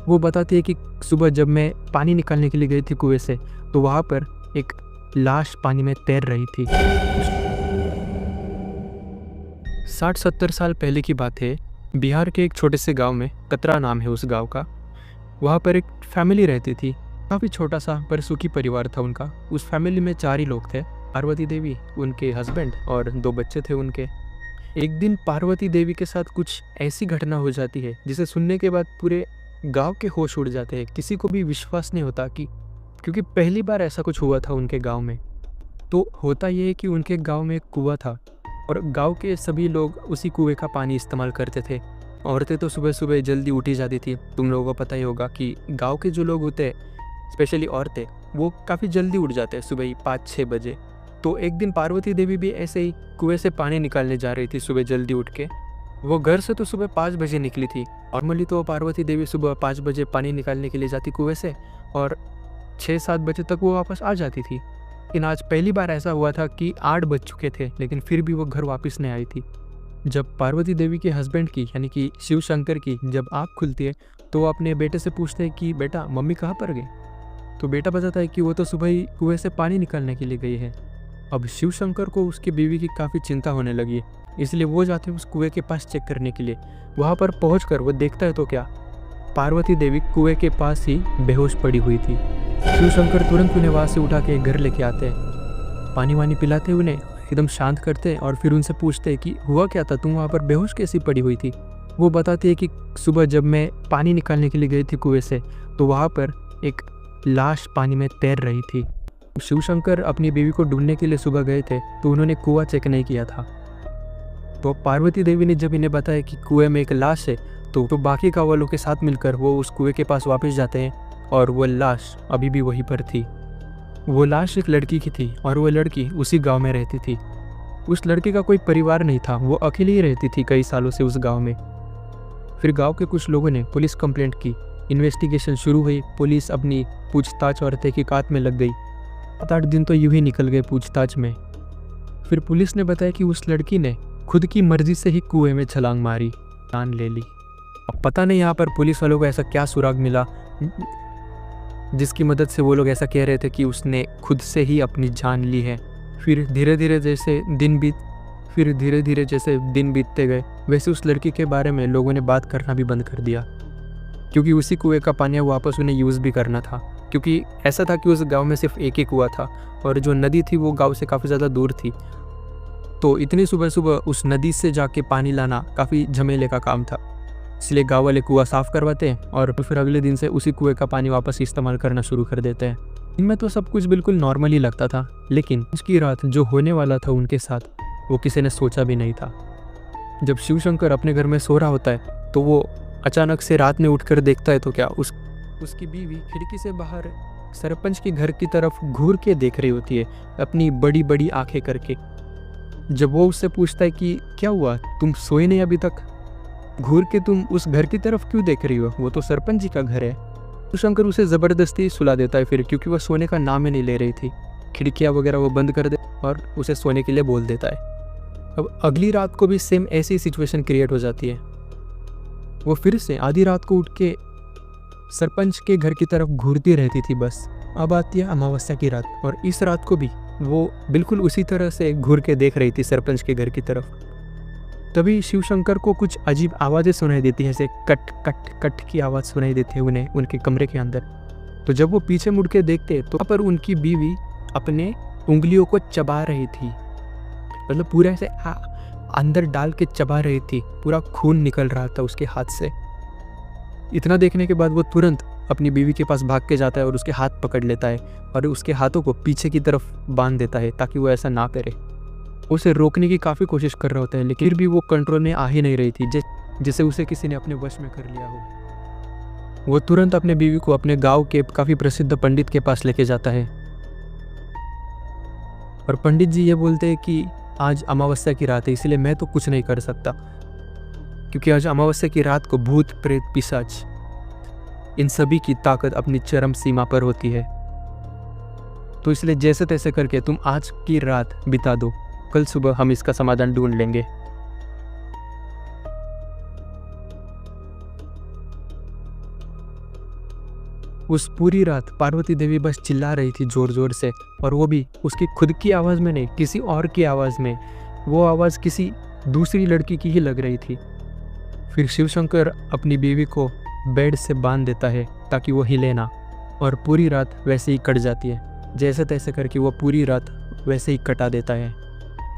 वो बताती है कि सुबह जब मैं पानी निकालने के लिए गई थी कुएं से, तो वहाँ पर एक लाश पानी में तैर रही थी। 60-70 साल पहले की बात है। बिहार के एक छोटे से गांव में, कतरा नाम है उस गांव का। वहाँ पर एक फैमिली रहती थी। काफ़ी छोटा सा पर सुखी परिवार था उनका। उस फैमिली में 4 ही लोग थे, पार्वती देवी, उनके हस्बैंड और 2 बच्चे थे उनके। एक दिन पार्वती देवी के साथ कुछ ऐसी घटना हो जाती है जिसे सुनने के बाद पूरे गांव के होश उड़ जाते हैं। किसी को भी विश्वास नहीं होता कि, क्योंकि पहली बार ऐसा कुछ हुआ था उनके गांव में। तो होता ये है कि उनके गांव में एक कुआं था और गांव के सभी लोग उसी कुएं का पानी इस्तेमाल करते थे। औरतें तो सुबह सुबह जल्दी उठी जाती थी। तुम लोगों को पता ही होगा कि गांव के जो लोग होते हैं, स्पेशली औरतें, वो काफ़ी जल्दी उठ जाते हैं, सुबह ही 5-6 बजे। तो एक दिन पार्वती देवी भी ऐसे ही कुएं से पानी निकालने जा रही थी सुबह जल्दी उठ के। वो घर से तो सुबह 5 बजे निकली थी। नॉर्मली तो पार्वती देवी सुबह 5 बजे पानी निकालने के लिए जाती कुएं से और 6-7 बजे तक वो वापस आ जाती थी। लेकिन आज पहली बार ऐसा हुआ था कि 8 बज चुके थे, लेकिन फिर भी वो घर वापस नहीं आई थी। जब पार्वती देवी के हस्बैंड की, यानी कि शिव शंकर की, जब आँख खुलती है तो वो अपने बेटे से पूछते हैं कि बेटा, मम्मी कहाँ पर गई? तो बेटा बताता है कि वो तो सुबह ही कुएं से पानी निकालने के लिए गई है। अब शिव शंकर को उसकी बीवी की काफ़ी चिंता होने लगी है, इसलिए वो जाते हैं उस कुएं के पास चेक करने के लिए। वहाँ पर पहुँचकर वो देखता है तो क्या, पार्वती देवी कुएं के पास ही बेहोश पड़ी हुई थी। शिव शंकर तुरंत उन्हें वहाँ से उठा के घर लेके आते हैं, पानी वानी पिलाते, उन्हें एकदम शांत करते और फिर उनसे पूछते हैं कि हुआ क्या था, तुम वहाँ पर बेहोश कैसी पड़ी हुई थी? वो बताती है कि सुबह जब मैं पानी निकालने के लिए गई थी कुएं से, तो वहाँ पर एक लाश पानी में तैर रही थी। शिव शंकर अपनी बीवी को ढूंढने के लिए सुबह गए थे, तो उन्होंने कुआं चेक नहीं किया था। तो पार्वती देवी ने जब इन्हें बताया कि कुएं में एक लाश है, तो बाकी गाँव वालों के साथ मिलकर वो उस कुएं के पास वापस जाते हैं और वो लाश अभी भी वहीं पर थी। वो लाश एक लड़की की थी और वो लड़की उसी गांव में रहती थी। उस लड़के का कोई परिवार नहीं था, वो अकेली ही रहती थी कई सालों से उस गांव में। फिर गांव के कुछ लोगों ने पुलिस कंप्लेंट की, इन्वेस्टिगेशन शुरू हुई। पुलिस अपनी पूछताछ और तहकीकात में लग गई। 7-8 दिन तो यूं ही निकल गए पूछताछ में। फिर पुलिस ने बताया कि उस लड़की ने खुद की मर्जी से ही कुएं में छलांग मारी, जान ले ली। अब पता नहीं यहाँ पर पुलिस वालों को ऐसा क्या सुराग मिला जिसकी मदद से वो लोग ऐसा कह रहे थे कि उसने खुद से ही अपनी जान ली है। फिर धीरे धीरे जैसे दिन बीतते गए, वैसे उस लड़की के बारे में लोगों ने बात करना भी बंद कर दिया, क्योंकि उसी कुएं का पानी वापस उन्हें यूज़ भी करना था। क्योंकि ऐसा था कि उस गांव में सिर्फ एक ही कुआं था और जो नदी थी वो गांव से काफ़ी ज़्यादा दूर थी। तो इतनी सुबह सुबह उस नदी से जाके पानी लाना काफ़ी झमेले का काम था। इसलिए गांव वाले कुआं साफ़ करवाते हैं और फिर अगले दिन से उसी कुएं का पानी वापस इस्तेमाल करना शुरू कर देते हैं। इनमें तो सब कुछ बिल्कुल नॉर्मली लगता था, लेकिन आज की रात जो होने वाला था उनके साथ, वो किसी ने सोचा भी नहीं था। जब शिव शंकर अपने घर में सो रहा होता है तो वो अचानक से रात में उठकर देखता है तो क्या, उसकी बीवी खिड़की से बाहर सरपंच के घर की तरफ घूर के देख रही होती है, अपनी बड़ी बड़ी आंखें करके। जब वो उससे पूछता है कि क्या हुआ, तुम सोए नहीं अभी तक, घूर के तुम उस घर की तरफ क्यों देख रही हो, वो तो सरपंच जी का घर है। तो शंकर उसे ज़बरदस्ती सुला देता है फिर, क्योंकि वह सोने का नाम ही नहीं ले रही थी। खिड़कियाँ वगैरह वो बंद कर दे और उसे सोने के लिए बोल देता है। अब अगली रात को भी सेम ऐसी सिचुएशन क्रिएट हो जाती है। वो फिर से आधी रात को उठ के सरपंच के घर की तरफ घूरती रहती थी बस। अब आती है अमावस्या की रात और इस रात को भी वो बिल्कुल उसी तरह से घूर के देख रही थी सरपंच के घर की तरफ। तभी शिव शंकर को कुछ अजीब आवाज़ें सुनाई देती हैं, जैसे कट कट कट की आवाज़ सुनाई देती है उन्हें उनके कमरे के अंदर। तो जब वो पीछे मुड़ के देखते तो वहाँ पर उनकी बीवी अपने उंगलियों को चबा रही थी, मतलब पूरा ऐसे अंदर डाल के चबा रही थी, पूरा खून निकल रहा था उसके हाथ से। इतना देखने के बाद वो तुरंत अपनी बीवी के पास भाग के जाता है और उसके हाथ पकड़ लेता है और उसके हाथों को पीछे की तरफ बांध देता है ताकि वो ऐसा ना करे। उसे रोकने की काफ़ी कोशिश कर रहा होता है, लेकिन फिर भी वो कंट्रोल में आ ही नहीं रही थी, जैसे उसे किसी ने अपने वश में कर लिया हो। वो तुरंत अपने बीवी को अपने गांव के काफ़ी प्रसिद्ध पंडित के पास लेके जाता है और पंडित जी ये बोलते हैं कि आज अमावस्या की रात है, इसलिए मैं तो कुछ नहीं कर सकता, क्योंकि आज अमावस्या की रात को भूत प्रेत पिशाच इन सभी की ताकत अपनी चरम सीमा पर होती है। तो इसलिए जैसे तैसे करके तुम आज की रात बिता दो, कल सुबह हम इसका समाधान ढूंढ लेंगे। उस पूरी रात पार्वती देवी बस चिल्ला रही थी ज़ोर ज़ोर से, और वो भी उसकी खुद की आवाज़ में नहीं, किसी और की आवाज़ में। वो आवाज़ किसी दूसरी लड़की की ही लग रही थी। फिर शिवशंकर अपनी बीवी को बेड से बांध देता है ताकि वो हिले ना, और पूरी रात वैसे ही कट जाती है। जैसे तैसे करके वो पूरी रात वैसे ही कटा देता है।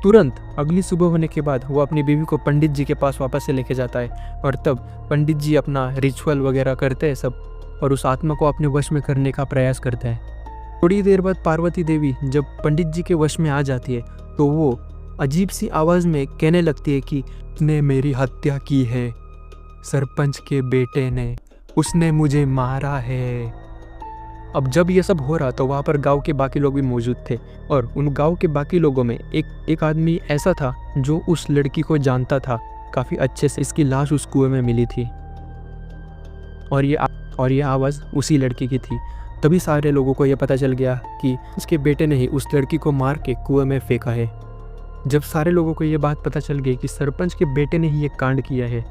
तुरंत अगली सुबह होने के बाद वो अपनी बीवी को पंडित जी के पास वापस से लेके जाता है, और तब पंडित जी अपना रिचुअल वगैरह करते हैं सब, और उस आत्मा को अपने वश में करने का प्रयास करते हैं। थोड़ी देर बाद पार्वती देवी जब पंडित जी के वश में आ जाती है तो वो अजीब सी आवाज़ में कहने लगती है कि उसने मेरी हत्या की है, सरपंच के बेटे ने, उसने मुझे मारा है। अब जब ये सब हो रहा तो वहाँ पर गांव के बाकी लोग भी मौजूद थे, और उन गांव के बाकी लोगों में एक आदमी ऐसा था जो उस लड़की को जानता था काफ़ी अच्छे से। इसकी लाश उस कुएं में मिली थी, और ये आवाज़ उसी लड़की की थी। तभी सारे लोगों को यह पता चल गया कि उसके बेटे ने ही उस लड़की को मार के कुएं में फेंका है। जब सारे लोगों को ये बात पता चल गई कि सरपंच के बेटे ने ही ये कांड किया है,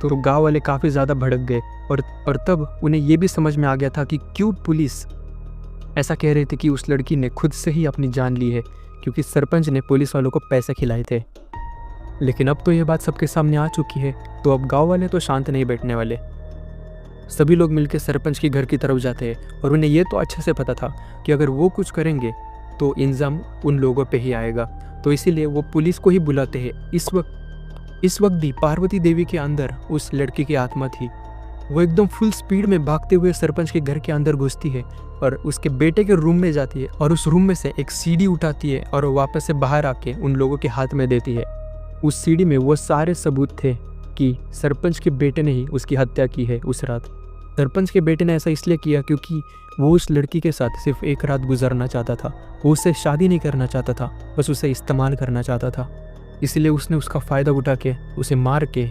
तो गांव वाले काफ़ी ज़्यादा भड़क गए, और तब उन्हें ये भी समझ में आ गया था कि क्यों पुलिस ऐसा कह रही थी कि उस लड़की ने खुद से ही अपनी जान ली है, क्योंकि सरपंच ने पुलिस वालों को पैसे खिलाए थे। लेकिन अब तो ये बात सबके सामने आ चुकी है, तो अब गांव वाले तो शांत नहीं बैठने वाले। सभी लोग मिलकर सरपंच के घर की तरफ जाते हैं, और उन्हें यह तो अच्छे से पता था कि अगर वो कुछ करेंगे तो इल्ज़ाम उन लोगों पे ही आएगा, तो इसीलिए वो पुलिस को ही बुलाते हैं। इस वक्त भी पार्वती देवी के अंदर उस लड़की की आत्मा थी। वो एकदम फुल स्पीड में भागते हुए सरपंच के घर के अंदर घुसती है, और उसके बेटे के रूम में जाती है, और उस रूम में से एक सीडी उठाती है और वापस से बाहर आके उन लोगों के हाथ में देती है। उस सीडी में वो सारे सबूत थे कि सरपंच के बेटे ने ही उसकी हत्या की है उस रात। सरपंच के बेटे ने ऐसा इसलिए किया क्योंकि वो उस लड़की के साथ सिर्फ एक रात गुजारना चाहता था। वो उससे शादी नहीं करना चाहता था, बस उसे इस्तेमाल करना चाहता था। इसलिए उसने उसका फ़ायदा उठा के उसे मार के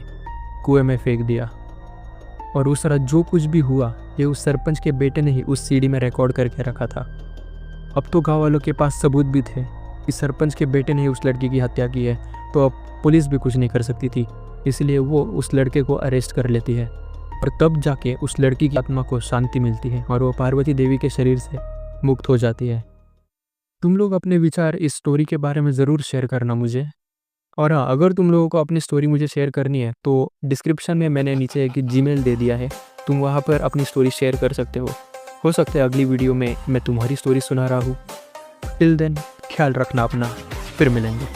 कुएं में फेंक दिया। और उस रात जो कुछ भी हुआ ये उस सरपंच के बेटे ने ही उस सीडी में रिकॉर्ड करके रखा था। अब तो गाँव वालों के पास सबूत भी थे कि सरपंच के बेटे ने ही उस लड़की की हत्या की है, तो अब पुलिस भी कुछ नहीं कर सकती थी। इसलिए वो उस लड़के को अरेस्ट कर लेती है, और तब जाके उस लड़की की आत्मा को शांति मिलती है और वो पार्वती देवी के शरीर से मुक्त हो जाती है। तुम लोग अपने विचार इस स्टोरी के बारे में ज़रूर शेयर करना मुझे। और हाँ, अगर तुम लोगों को अपनी स्टोरी मुझे शेयर करनी है तो डिस्क्रिप्शन में मैंने नीचे एक जीमेल दे दिया है, तुम वहाँ पर अपनी स्टोरी शेयर कर सकते हो सकता है अगली वीडियो में मैं तुम्हारी स्टोरी सुना रहा हूँ। टिल देन ख्याल रखना अपना, फिर मिलेंगे।